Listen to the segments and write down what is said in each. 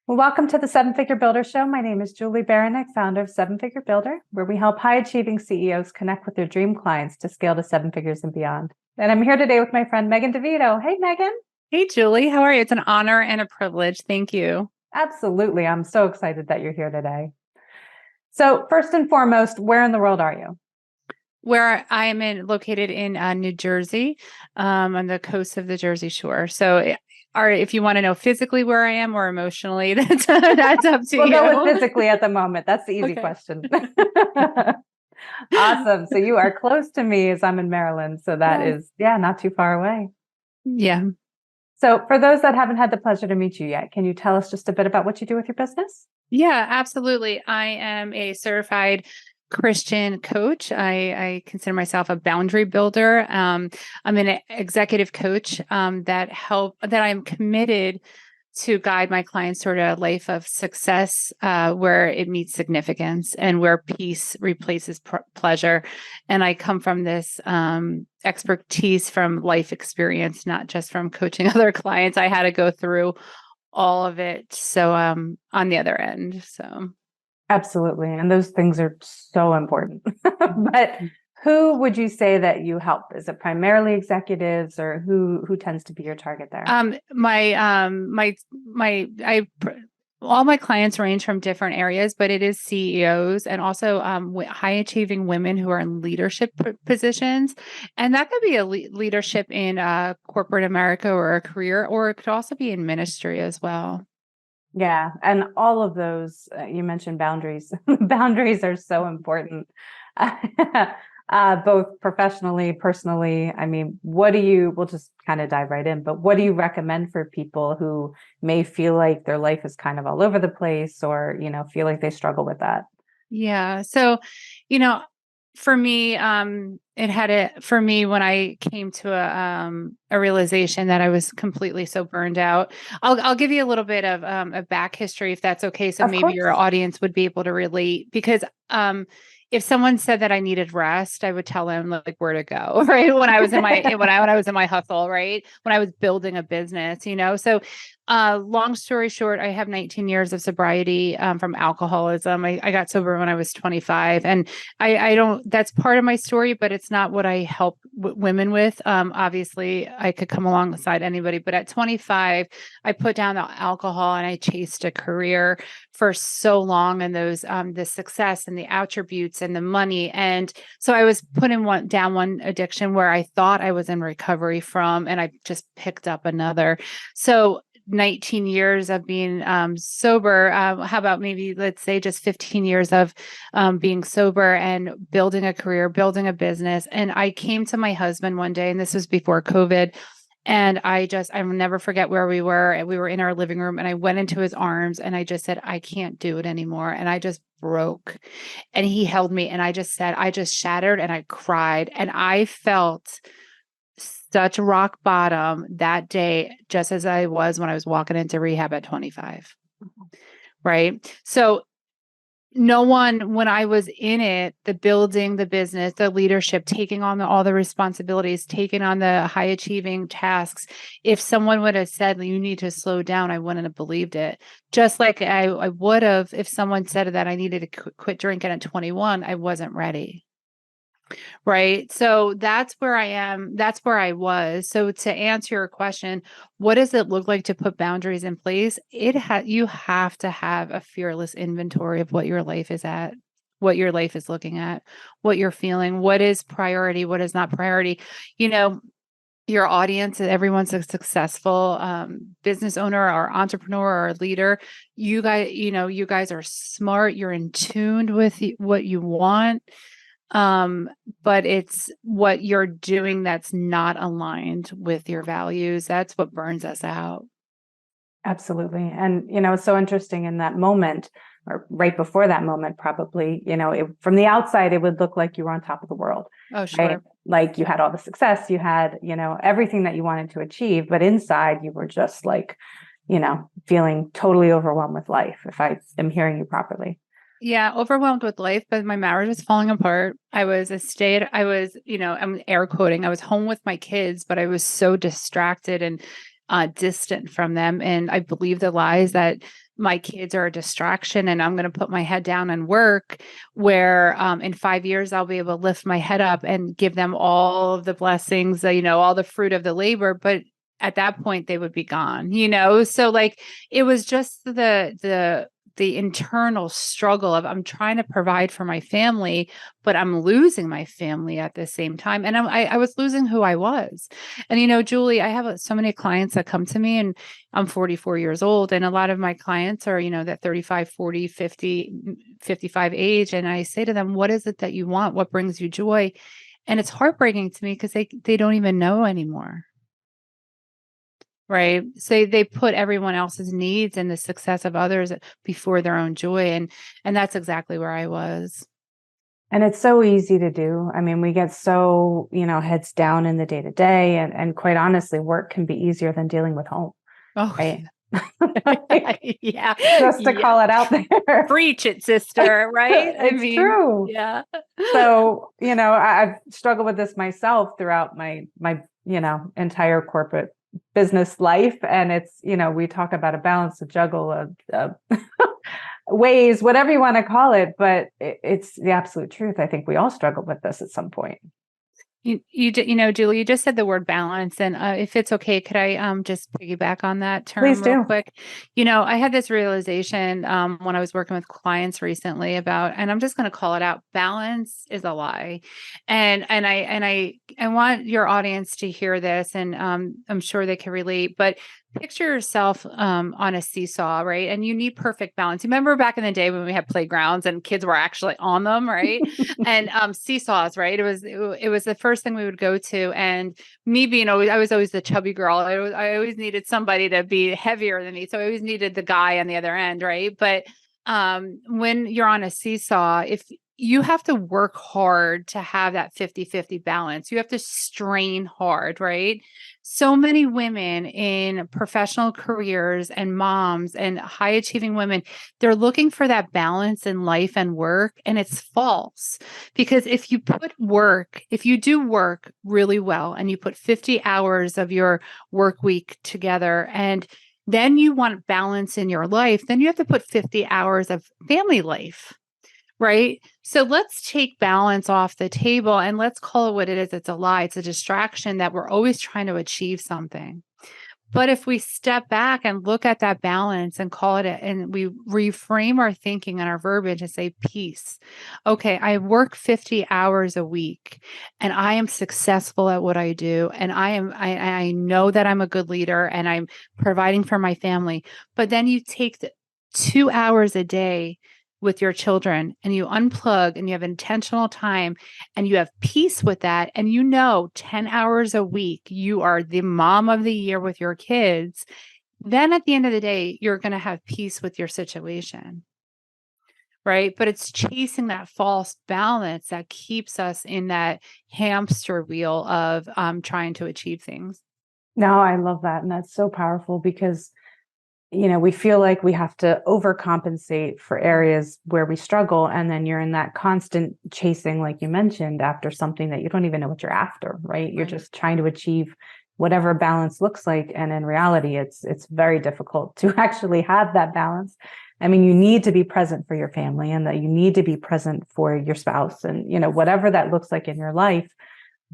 Well, welcome to the Seven Figure Builder Show. My name is Julie Baranek, founder of Seven Figure Builder, where we help high-achieving CEOs connect with their dream clients to scale to seven figures and beyond. And I'm here today with my friend, Meghan DeVito. Hey, Meghan. Hey, Julie, how are you? It's an honor and a privilege. Thank you. Absolutely. I'm so excited that you're here today. So first and foremost, where in the world are you? Where I am located in New Jersey, on the coast of the Jersey Shore. So, if you want to know physically where I am or emotionally, that's up to We'll you. go with physically at the moment. That's the easy Okay. question. Awesome. So you are close to me as I'm in Maryland. So that is, not too far away. Yeah. So for those that haven't had the pleasure to meet you yet, can you tell us just a bit about what you do with your business? Yeah, absolutely. I am a certified Christian coach. I consider myself a boundary builder. I'm an executive coach that I'm committed to guide my clients toward a life of success where it meets significance and where peace replaces pleasure. And I come from this expertise from life experience, not just from coaching other clients. I had to go through all of it. So on the other end. So Absolutely. And those things are so important. But who would you say that you help? Is it primarily executives or who tends to be your target there? All my clients range from different areas, but it is CEOs and also high achieving women who are in leadership positions. And that could be a leadership in corporate America or a career, or it could also be in ministry as well. Yeah. And all of those, you mentioned boundaries. Boundaries are so important, both professionally, personally. I mean, we'll just kind of dive right in, but what do you recommend for people who may feel like their life is kind of all over the place or, feel like they struggle with that? Yeah. So, you know, for me, for me when I came to a realization that I was completely so burned out. I'll give you a little bit of a back history if that's okay. So Of maybe your course. audience would be able to relate because if someone said that I needed rest, I would tell them like where to go, right? When I was in my when I was in my hustle, right? When I was building a business. So long story short, I have 19 years of sobriety from alcoholism. I got sober when I was 25, and I don't. That's part of my story, but it's not what I help women with. Obviously, I could come alongside anybody, but at 25, I put down the alcohol and I chased a career for so long, and those the success and the attributes and the money, and so I was putting down one addiction where I thought I was in recovery from, and I just picked up another. So 19 years of being sober. How about maybe let's say just 15 years of being sober and building a career, building a business. And I came to my husband one day, and this was before COVID. And I will never forget where we were. And we were in our living room, and I went into his arms and I just said, I can't do it anymore. And I just broke. And he held me, and I just shattered and I cried. And I felt such rock bottom that day, just as I was when I was walking into rehab at 25. Right. So no one, when I was in it, the building, the business, the leadership, taking on all the responsibilities, taking on the high achieving tasks, if someone would have said, you need to slow down, I wouldn't have believed it. Just like I would have, if someone said that I needed to quit drinking at 21, I wasn't ready. Right. So that's where I am. That's where I was. So to answer your question, what does it look like to put boundaries in place? You have to have a fearless inventory of what your life is at, what your life is looking at, what you're feeling, what is priority, what is not priority. You know, your audience, everyone's a successful business owner or entrepreneur or leader. You guys are smart. You're in tune with what you want, but it's what you're doing that's not aligned with your values. That's what burns us out. Absolutely. And, it's so interesting in that moment or right before that moment, probably, from the outside, it would look like you were on top of the world, Oh, right? sure. Like you had all the success, you had, everything that you wanted to achieve, but inside you were just like, feeling totally overwhelmed with life, if I am hearing you properly. Yeah, overwhelmed with life, but my marriage was falling apart. I'm air quoting, I was home with my kids, but I was so distracted and distant from them. And I believed the lies that my kids are a distraction and I'm going to put my head down and work, where in 5 years I'll be able to lift my head up and give them all of the blessings, all the fruit of the labor. But at that point they would be gone, So like, it was just the internal struggle of, I'm trying to provide for my family, but I'm losing my family at the same time. And I was losing who I was. And, Julie, I have so many clients that come to me, and I'm 44 years old. And a lot of my clients are, that 35, 40, 50, 55 age. And I say to them, what is it that you want? What brings you joy? And it's heartbreaking to me because they don't even know anymore. Right. So they put everyone else's needs and the success of others before their own joy. And that's exactly where I was. And it's so easy to do. I mean, we get so, heads down in the day to day, and quite honestly, work can be easier than dealing with home. Oh, right. Yeah. Just to call it out there. Preach it, sister. Right. It's true. Yeah. So, I've struggled with this myself throughout my entire corporate business life. And it's, we talk about a balance, a juggle of ways, whatever you want to call it, but it's the absolute truth. I think we all struggle with this at some point. Julie, you just said the word balance, and if it's okay, could I just piggyback on that term Please real do. quick? I had this realization when I was working with clients recently about, and I'm just going to call it out: balance is a lie. And I want your audience to hear this, and I'm sure they can relate. But picture yourself on a seesaw, right? And you need perfect balance. You remember back in the day when we had playgrounds and kids were actually on them, right? And seesaws, right? It was the first thing we would go to. And me being I was always the chubby girl. I always needed somebody to be heavier than me. So I always needed the guy on the other end, right? But when you're on a seesaw, if you have to work hard to have that 50-50 balance. You have to strain hard, right? So many women in professional careers and moms and high achieving women, they're looking for that balance in life and work. And it's false, because if you do work really well and you put 50 hours of your work week together, and then you want balance in your life, then you have to put 50 hours of family life. Right. So let's take balance off the table and let's call it what it is. It's a lie. It's a distraction that we're always trying to achieve something. But if we step back and look at that balance and call it, and we reframe our thinking and our verbiage and say peace. Okay, I work 50 hours a week and I am successful at what I do. And I know that I'm a good leader and I'm providing for my family. But then you take 2 hours a day with your children and you unplug and you have intentional time and you have peace with that. And 10 hours a week, you are the mom of the year with your kids. Then at the end of the day, you're going to have peace with your situation. Right. But it's chasing that false balance that keeps us in that hamster wheel of trying to achieve things. No, I love that. And that's so powerful because we feel like we have to overcompensate for areas where we struggle. And then you're in that constant chasing, like you mentioned, after something that you don't even know what you're after, right? You're just trying to achieve whatever balance looks like. And in reality, it's very difficult to actually have that balance. I mean, you need to be present for your family, and that you need to be present for your spouse, and, whatever that looks like in your life.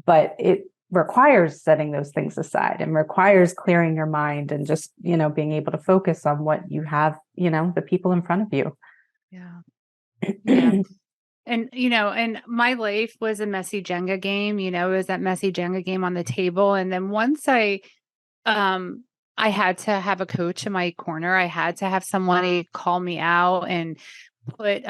But it requires setting those things aside and requires clearing your mind and just, being able to focus on what you have, the people in front of you. Yeah. Yeah. And, and my life was a messy Jenga game, it was that messy Jenga game on the table. And then once I had to have a coach in my corner. I had to have somebody call me out and put,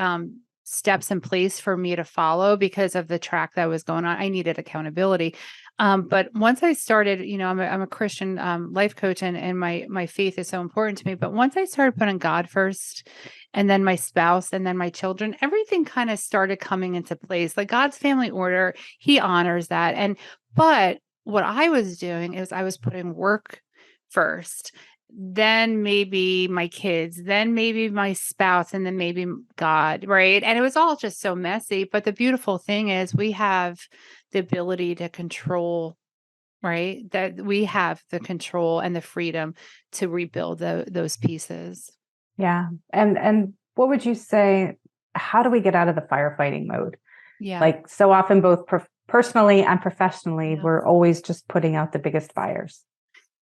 steps in place for me to follow because of the track that was going on. I needed accountability. But once I started, I'm a Christian life coach, and my faith is so important to me. But once I started putting God first, and then my spouse, and then my children, everything kind of started coming into place. Like God's family order, He honors that. But what I was doing is I was putting work first, then maybe my kids, then maybe my spouse, and then maybe God, right? And it was all just so messy. But the beautiful thing is we have the ability to control, right? That we have the control and the freedom to rebuild those pieces. Yeah. And what would you say, how do we get out of the firefighting mode? Yeah. Like so often, both personally and professionally, Yeah. we're always just putting out the biggest fires.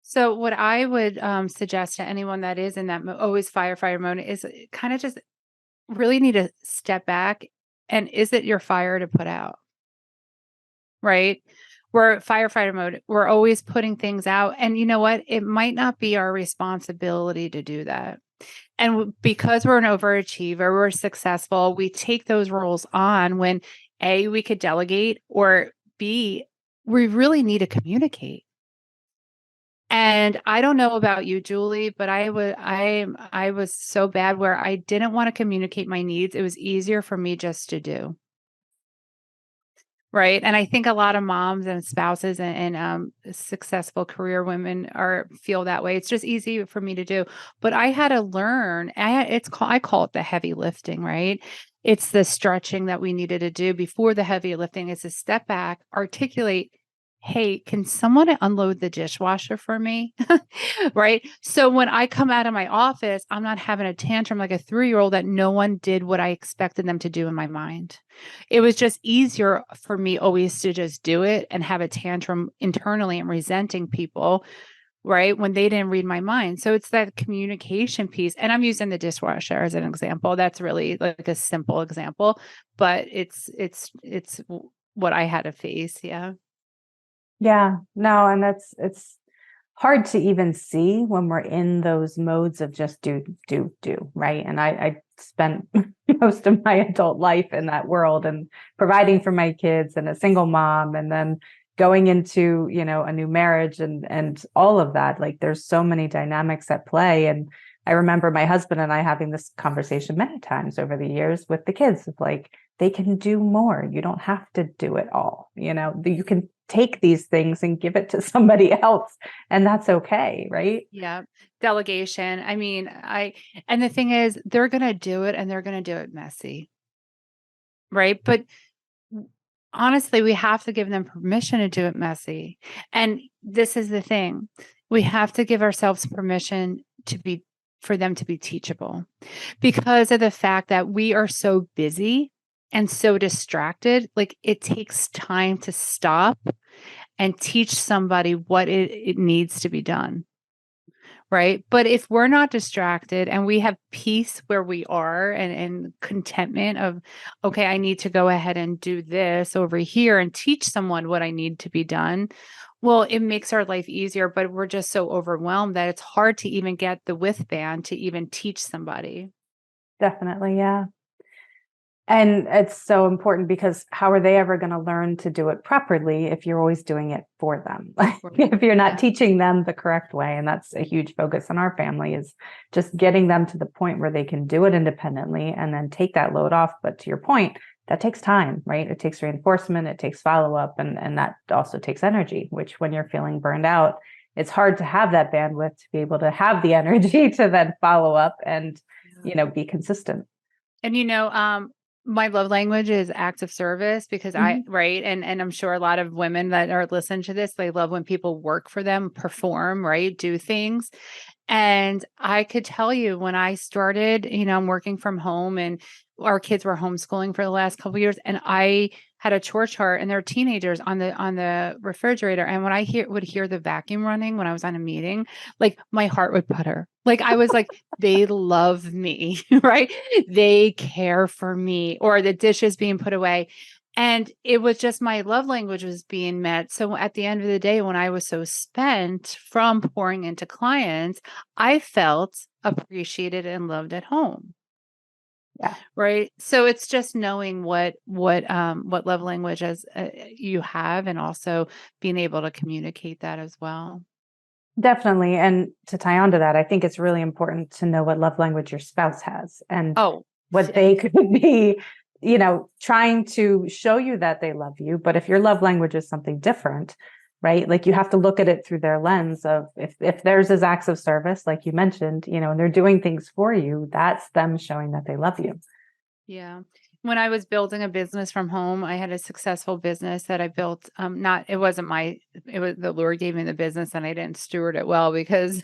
So what I would suggest to anyone that is in that always firefighter mode is kind of just really need to step back. And is it your fire to put out? Right? We're firefighter mode. We're always putting things out. And you know what? It might not be our responsibility to do that. And because we're an overachiever, we're successful, we take those roles on when A, we could delegate, or B, we really need to communicate. And I don't know about you, Julie, but I was so bad where I didn't want to communicate my needs. It was easier for me just to do. Right. And I think a lot of moms and spouses and successful career women feel that way. It's just easy for me to do. But I had to learn. I call it the heavy lifting, right? It's the stretching that we needed to do before the heavy lifting is to step back, articulate, hey, can someone unload the dishwasher for me? Right. So when I come out of my office, I'm not having a tantrum like a 3-year-old that no one did what I expected them to do in my mind. It was just easier for me always to just do it and have a tantrum internally and resenting people, right? When they didn't read my mind. So it's that communication piece. And I'm using the dishwasher as an example. That's really like a simple example, but it's what I had to face. Yeah. Yeah, no, and it's hard to even see when we're in those modes of just do, right? And I spent most of my adult life in that world and providing for my kids and a single mom and then going into, a new marriage and all of that. Like there's so many dynamics at play. And I remember my husband and I having this conversation many times over the years with the kids of like, they can do more. You don't have to do it all. You can take these things and give it to somebody else, and that's okay, right? Yeah. Delegation. I mean, and the thing is, they're going to do it and they're going to do it messy. Right. But honestly, we have to give them permission to do it messy. And this is the thing. We have to give ourselves permission for them to be teachable because of the fact that we are so busy and so distracted. Like it takes time to stop and teach somebody what it needs to be done. Right. But if we're not distracted and we have peace where we are and contentment of, okay, I need to go ahead and do this over here and teach someone what I need to be done. Well, it makes our life easier, but we're just so overwhelmed that it's hard to even get the wristband to even teach somebody. Definitely, yeah. And it's so important because how are they ever going to learn to do it properly if you're always doing it for them? If you're not teaching them the correct way. And that's a huge focus in our family is just getting them to the point where they can do it independently and then take that load off. But to your point, that takes time, right? It takes reinforcement, it takes follow-up, and that also takes energy, which when you're feeling burned out, it's hard to have that bandwidth to be able to have the energy to then follow up and, be consistent. And my love language is acts of service because Mhm. right. And I'm sure a lot of women that are listening to this, they love when people work for them, perform, right? Do things. And I could tell you when I started, I'm working from home and our kids were homeschooling for the last couple of years and I had a chore chart and there were teenagers on the refrigerator. And when I would hear the vacuum running when I was on a meeting, like my heart would putter. Like I was like, they love me, right? They care for me or the dishes being put away. And it was just my love language was being met. So at the end of the day, when I was so spent from pouring into clients, I felt appreciated and loved at home. Yeah. Right. So it's just knowing what love language as you have and also being able to communicate that as well. Definitely. And to tie on to that, I think it's really important to know what love language your spouse has and Oh, what they could be, trying to show you that they love you. But if your love language is something different, right? Like you have to look at it through their lens of if theirs is acts of service, like you mentioned, and they're doing things for you, that's them showing that they love you. yeah. when I was building a business from home, I had a successful business that I built. It wasn't it was the Lord gave me the business and I didn't steward it well because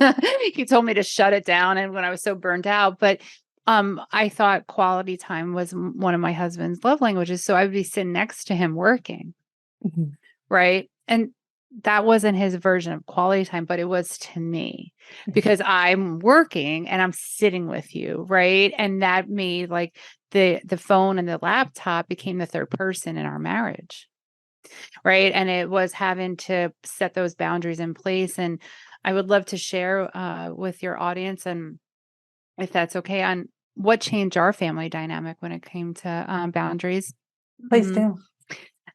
he told me to shut it down. And when I was so burnt out, but I thought quality time was one of my husband's love languages. So I would be sitting next to him working. Mhm. Right. And that wasn't his version of quality time, but it was to me because I'm working and I'm sitting with you. Right. And that made like the phone and the laptop became the third person in our marriage. Right. And it was having to set those boundaries in place. And I would love to share with your audience, and if that's okay, on what changed our family dynamic when it came to boundaries. Please Mhm.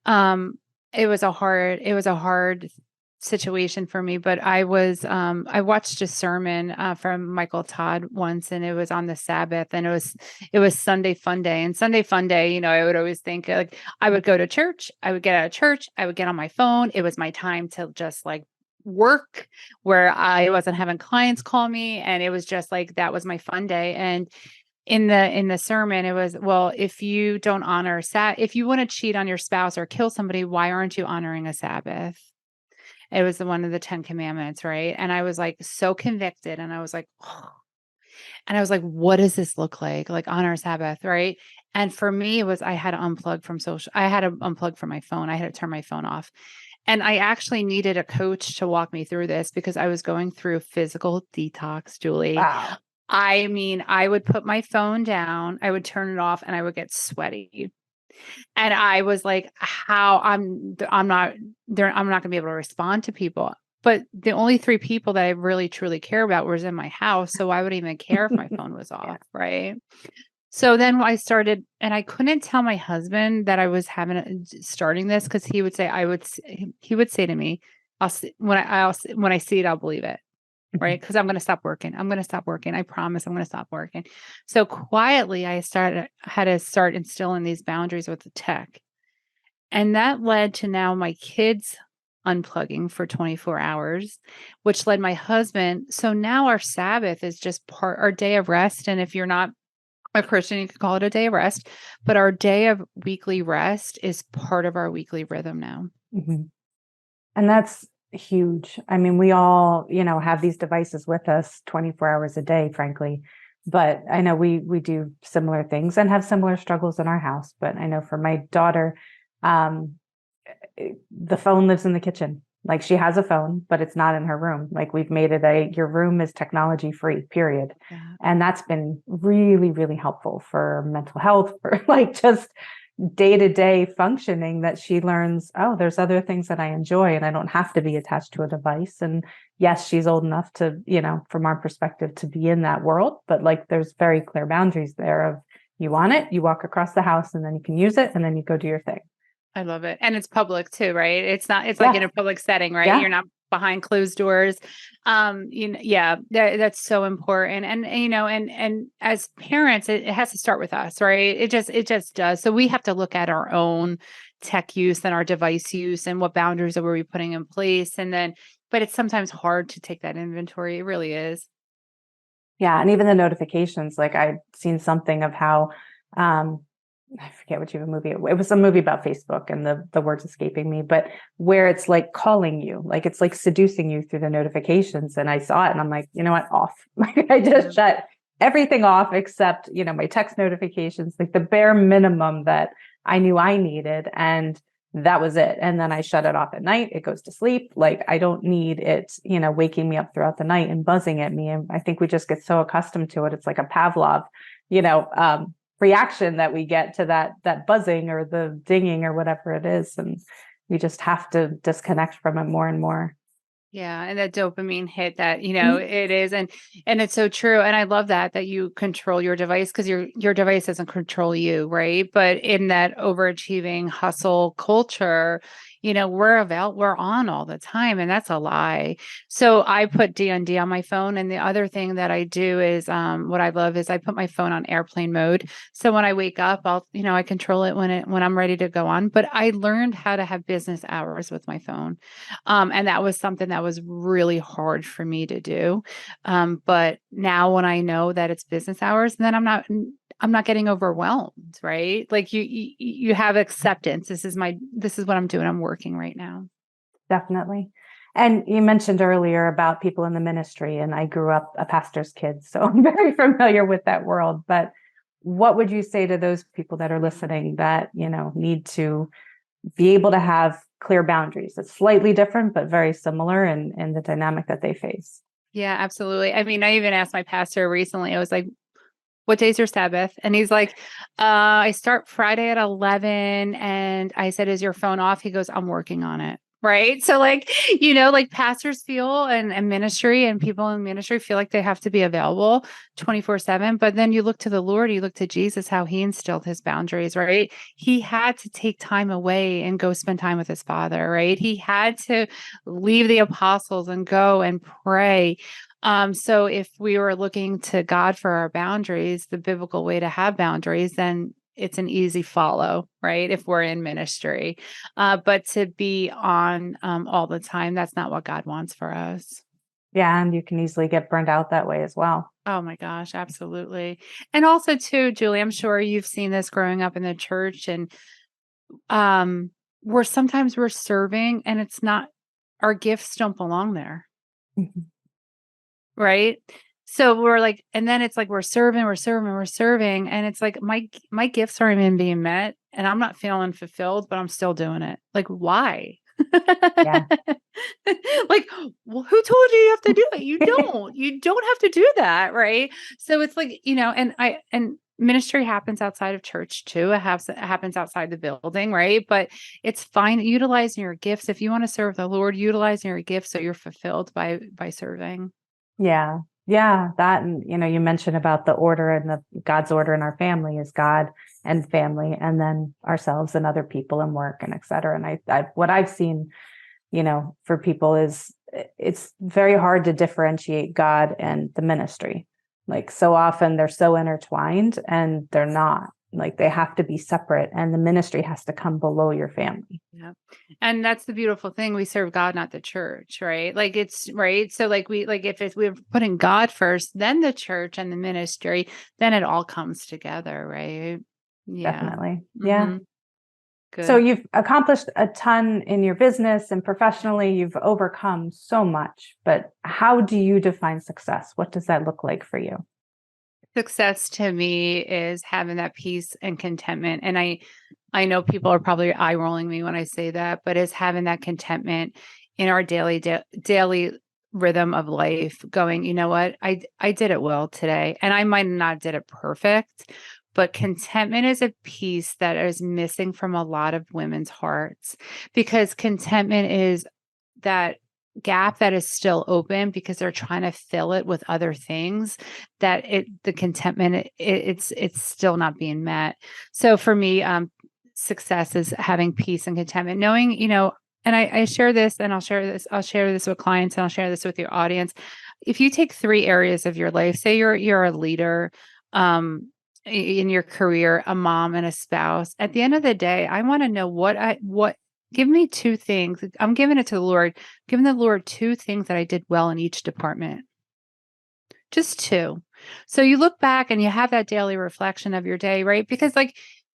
do. It was a hard situation for me, but I watched a sermon from Michael Todd once, and it was on the Sabbath, and it was Sunday fun day. And Sunday fun day, I would always think like I would go to church, I would get out of church, I would get on my phone. It was my time to just like work where I wasn't having clients call me, and it was just like that was my fun day. And in the sermon, it was, well, if you don't honor if you want to cheat on your spouse or kill somebody, why aren't you honoring a Sabbath? It was one of the 10 commandments, right? And I was like so convicted, and I was like, oh. And I was like, what does this look like? Like honor Sabbath, right? And for me, it was I had to unplug from I had to unplug from my phone. I had to turn my phone off. And I actually needed a coach to walk me through this because I was going through physical detox, Julie. Wow. I mean, I would put my phone down, I would turn it off, and I would get sweaty. And I was like, how I'm not there, I'm not gonna be able to respond to people. But the only three people that I really truly care about was in my house. So I wouldn't even care if my phone was Yeah. off. Right. So then I started, and I couldn't tell my husband that I was starting this because he would say, he would say to me, when I see it, I'll believe it. Right. Because I'm going to stop working. I'm going to stop working. I promise I'm going to stop working. So quietly, had to start instilling these boundaries with the tech. And that led to now my kids unplugging for 24 hours, which led my husband. So now our Sabbath is just our day of rest. And if you're not a Christian, you could call it a day of rest, but our day of weekly rest is part of our weekly rhythm now. Mhm. And that's huge. I mean, we all, have these devices with us 24 hours a day, frankly. But I know we do similar things and have similar struggles in our house. But I know for my daughter, um, the phone lives in the kitchen. Like she has a phone, but it's not in her room. Like we've made it your room is technology free, period. Yeah. And that's been really, really helpful for mental health, for like just day-to-day functioning, that she learns, oh, there's other things that I enjoy and I don't have to be attached to a device. And yes, she's old enough to, from our perspective, to be in that world, but like there's very clear boundaries there of you want it, you walk across the house and then you can use it and then you go do your thing. I love it. And it's public too, right? It's like in a public setting, right? Yeah. You're not behind closed doors. Yeah, that's so important. And and as parents, it has to start with us, right? It just does. So we have to look at our own tech use and our device use and what boundaries are we putting in place. And then, but it's sometimes hard to take that inventory. It really is. Yeah. And even the notifications, like I've seen something of how, I forget which even movie it was, a movie about Facebook and the words escaping me, but where it's like calling you, like it's like seducing you through the notifications. And I saw it and I'm like, you know what, off. Like I just shut everything off except, my text notifications, like the bare minimum that I knew I needed. And that was it. And then I shut it off at night. It goes to sleep. Like I don't need it, waking me up throughout the night and buzzing at me. And I think we just get so accustomed to it. It's like a Pavlov, reaction that we get to that buzzing or the dinging or whatever it is, and we just have to disconnect from it more and more. Yeah, and that dopamine hit that, Mhm. it is, and it's so true. And I love that you control your device because your device doesn't control you, right? But in that overachieving hustle culture, we're on all the time, and that's a lie. So I put D&D on my phone, and the other thing that I do is what I love is I put my phone on airplane mode. So when I wake up, I control it when I'm ready to go on. But I learned how to have business hours with my phone. And that was something that was really hard for me to do. But now when I know that it's business hours, then I'm not getting overwhelmed, right? Like you have acceptance. This is what I'm doing. I'm working right now. Definitely. And you mentioned earlier about people in the ministry, and I grew up a pastor's kid, so I'm very familiar with that world. But what would you say to those people that are listening that, need to be able to have clear boundaries? It's slightly different, but very similar in the dynamic that they face. Yeah, absolutely. I mean, I even asked my pastor recently, I was like, what day's your Sabbath? And he's like, I start Friday at 11. And I said, is your phone off? He goes, I'm working on it. Right. So like, like pastors feel and ministry and people in ministry feel like they have to be available 24/7. But then you look to the Lord, you look to Jesus, how he instilled his boundaries, right? He had to take time away and go spend time with his father, right? He had to leave the apostles and go and pray. So if we were looking to God for our boundaries, the biblical way to have boundaries, then it's an easy follow, right? If we're in ministry, but to be on all the time, that's not what God wants for us. Yeah, and you can easily get burned out that way as well. Oh my gosh, absolutely. And also too, Julie, I'm sure you've seen this growing up in the church and where sometimes we're serving and it's not, our gifts don't belong there. Mhm. Right. So we're like, and then it's like, we're serving. And it's like, my gifts aren't even being met and I'm not feeling fulfilled, but I'm still doing it. Like, why? Yeah. Like, well, who told you have to do it? You don't have to do that. Right. So it's like, and ministry happens outside of church too. It happens outside the building. Right. But it's fine utilizing your gifts. If you want to serve the Lord, utilizing your gifts so you're fulfilled by serving. Yeah. Yeah. That, and, you mentioned about the order and God's order in our family is God and family, and then ourselves and other people and work and et cetera. And what I've seen, for people is it's very hard to differentiate God and the ministry. Like so often they're so intertwined and they're not. Like they have to be separate, and the ministry has to come below your family. Yeah. And that's the beautiful thing. We serve God, not the church, right? Like it's right. So like we're putting God first, then the church and the ministry, then it all comes together, right? Yeah. Definitely. Yeah. Hmm. So Good. you've accomplished a ton in your business and professionally, you've overcome so much, but how do you define success? What does that look like for you? Success to me is having that peace and contentment. And I know people are probably eye rolling me when I say that, but it's having that contentment in our daily rhythm of life going, you know what? I did it well today and I might not did it perfect, but contentment is a piece that is missing from a lot of women's hearts because contentment is that gap that is still open because they're trying to fill it with other things that the contentment it's still not being met. So for me, success is having peace and contentment, knowing, and I share this and I'll share this with clients and I'll share this with your audience. If you take 3 areas of your life, say you're a leader, in your career, a mom and a spouse, at the end of the day, I want to know what give me 2 things. I'm giving it to the Lord, giving the Lord 2 things that I did well in each department. Just 2. So you look back and you have that daily reflection of your day, right? Because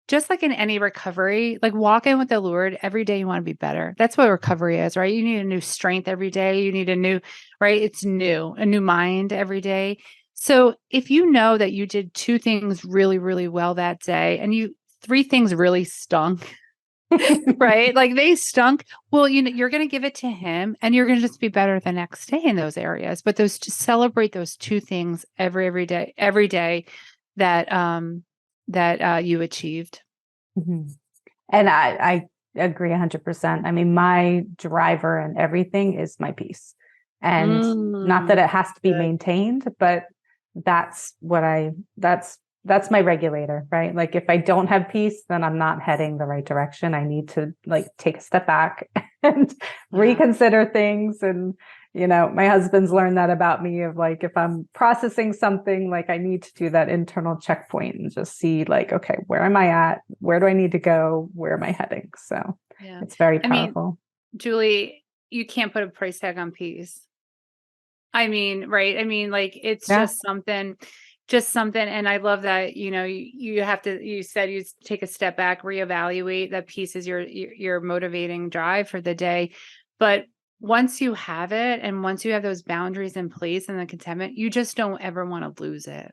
just like in any recovery, like walking with the Lord every day, you want to be better. That's what recovery is, right? You need a new strength every day. You need a new, right? It's new, a new mind every day. So if you know that you did 2 things really, really well that day and 3 things really stunk, right? Like they stunk. Well, you're going to give it to him and you're going to just be better the next day in those areas. But just celebrate those 2 things every day that you achieved. Mhm. And I agree 100%. I mean, my driver and everything is my peace. And not that Mm, it has to be good. maintained, but that's that's my regulator, right? Like if I don't have peace, then I'm not heading the right direction. I need to take a step back and Yeah. reconsider things. And my husband's learned that about me of if I'm processing something, I need to do that internal checkpoint and just see okay, where am I at? Where do I need to go? Where am I heading? So Yeah. it's very I mean, powerful. Julie, you can't put a price tag on peace. I mean, right? I mean, it's Yeah. just something. just something. And I love that, you have to, you said you take a step back, reevaluate. That piece is your motivating drive for the day. But once you have it, and once you have those boundaries in place and the contentment, you just don't ever want to lose it.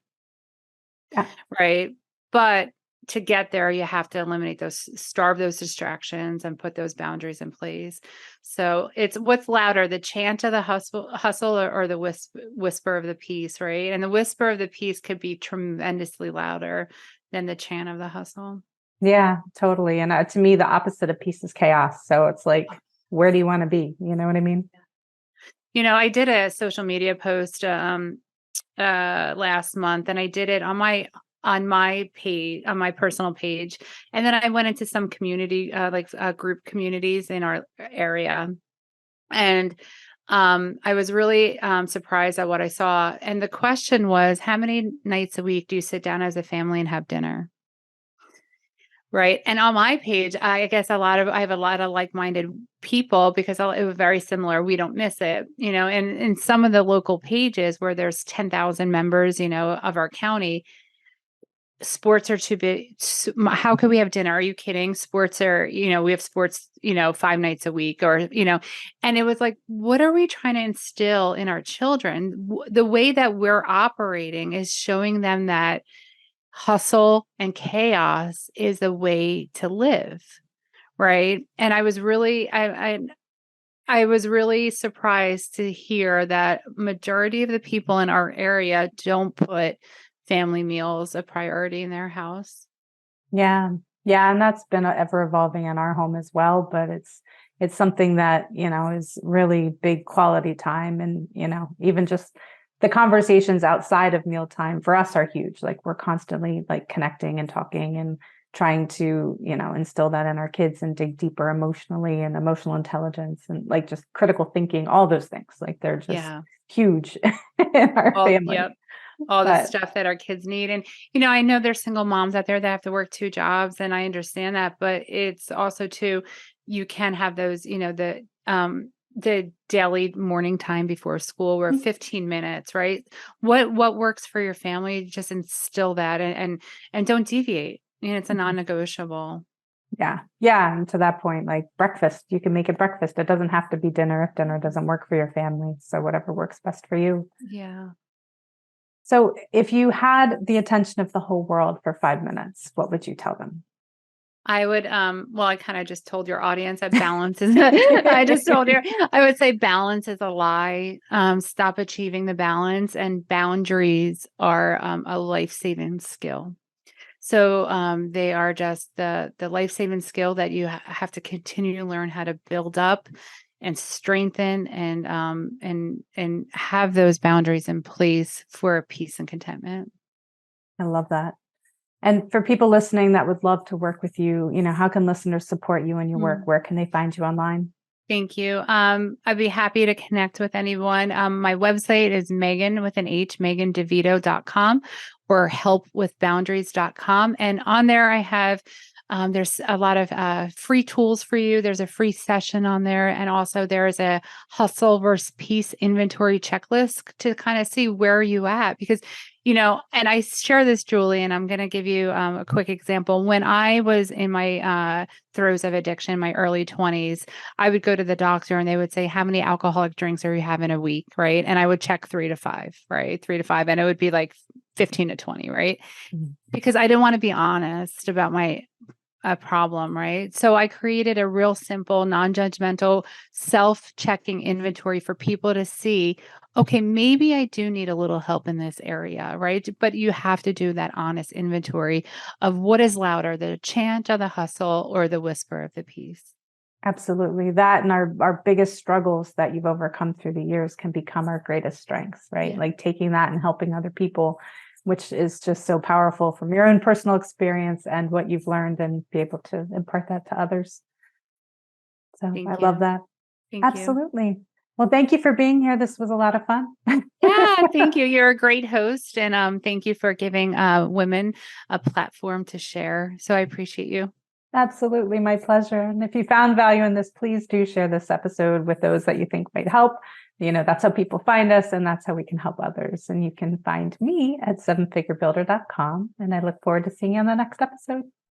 Yeah. Right. But to get there, you have to eliminate starve those distractions and put those boundaries in place. So it's what's louder, the chant of the hustle or the whisper of the peace, right? And the whisper of the peace could be tremendously louder than the chant of the hustle. Yeah, totally. And to me, the opposite of peace is chaos. So it's like, where do you want to be? You know what I mean? I did a social media post last month, and I did it on my page, on my personal page. And then I went into some community, group communities in our area. And I was really surprised at what I saw. And the question was, how many nights a week do you sit down as a family and have dinner? Right. And on my page, I guess I have a lot of like-minded people, because it was very similar. We don't miss it, and in some of the local pages where there's 10,000 members, of our county, sports are too big. How could we have dinner? Are you kidding? Sports are, we have sports, 5 nights a week, or, and it was like, what are we trying to instill in our children? The way that we're operating is showing them that hustle and chaos is the way to live. Right. And I was really, I was really surprised to hear that majority of the people in our area don't put family meals a priority in their house. Yeah. Yeah. And that's been ever evolving in our home as well. But it's something that, is really big quality time. And, even just the conversations outside of mealtime for us are huge. Like, we're constantly like connecting and talking and trying to, instill that in our kids and dig deeper emotionally, and emotional intelligence, and like just critical thinking, all those things. Like, they're just huge in our family. Yep. All the But stuff that our kids need. And, I know there's single moms out there that have to work 2 jobs, and I understand that, but it's also too, you can have those, the daily morning time before school, where 15 minutes, right? What works for your family, just instill that, and don't deviate. It's a non-negotiable. yeah. Yeah. And to that point, like breakfast, you can make it breakfast. It doesn't have to be dinner if dinner doesn't work for your family. So whatever works best for you. Yeah. So if you had the attention of the whole world for 5 minutes, what would you tell them? I would, well, I kind of just told your audience that balance is, I just told you, I would say balance is a lie. Stop achieving the balance, and boundaries are a life-saving skill. So they are just the life-saving skill that you have to continue to learn how to build up and strengthen, and have those boundaries in place for peace and contentment. I love that. And for people listening that would love to work with you, how can listeners support you in your work? Where can they find you online? Thank you. I'd be happy to connect with anyone. My website is Meghan with an H, MeghanDeVito.com, or helpwithboundaries.com. And on there, I have, there's a lot of free tools for you. There's a free session on there. And also there's a hustle versus peace inventory checklist to kind of see where you at, because and I share this, Julie, and I'm going to give you a quick example. When I was in my throes of addiction, my early 20s, I would go to the doctor and they would say, how many alcoholic drinks are you having a week? Right. And I would check 3 to 5, right? 3 to 5. And it would be like 15 to 20, right? Mm-hmm. Because I didn't want to be honest about my problem, right? So I created a real simple, non-judgmental, self-checking inventory for people to see, okay, maybe I do need a little help in this area, right? But you have to do that honest inventory of what is louder, the chant of the hustle or the whisper of the peace. Absolutely. That and our biggest struggles that you've overcome through the years can become our greatest strengths, right? Yeah. Like taking that and helping other people, which is just so powerful from your own personal experience and what you've learned, and be able to impart that to others. So I love that. Absolutely. Well, thank you for being here. This was a lot of fun. Yeah, thank you. You're a great host. And thank you for giving women a platform to share. So I appreciate you. Absolutely, my pleasure. And if you found value in this, please do share this episode with those that you think might help. That's how people find us, and that's how we can help others. And you can find me at sevenfigurebuilder.com. And I look forward to seeing you on the next episode.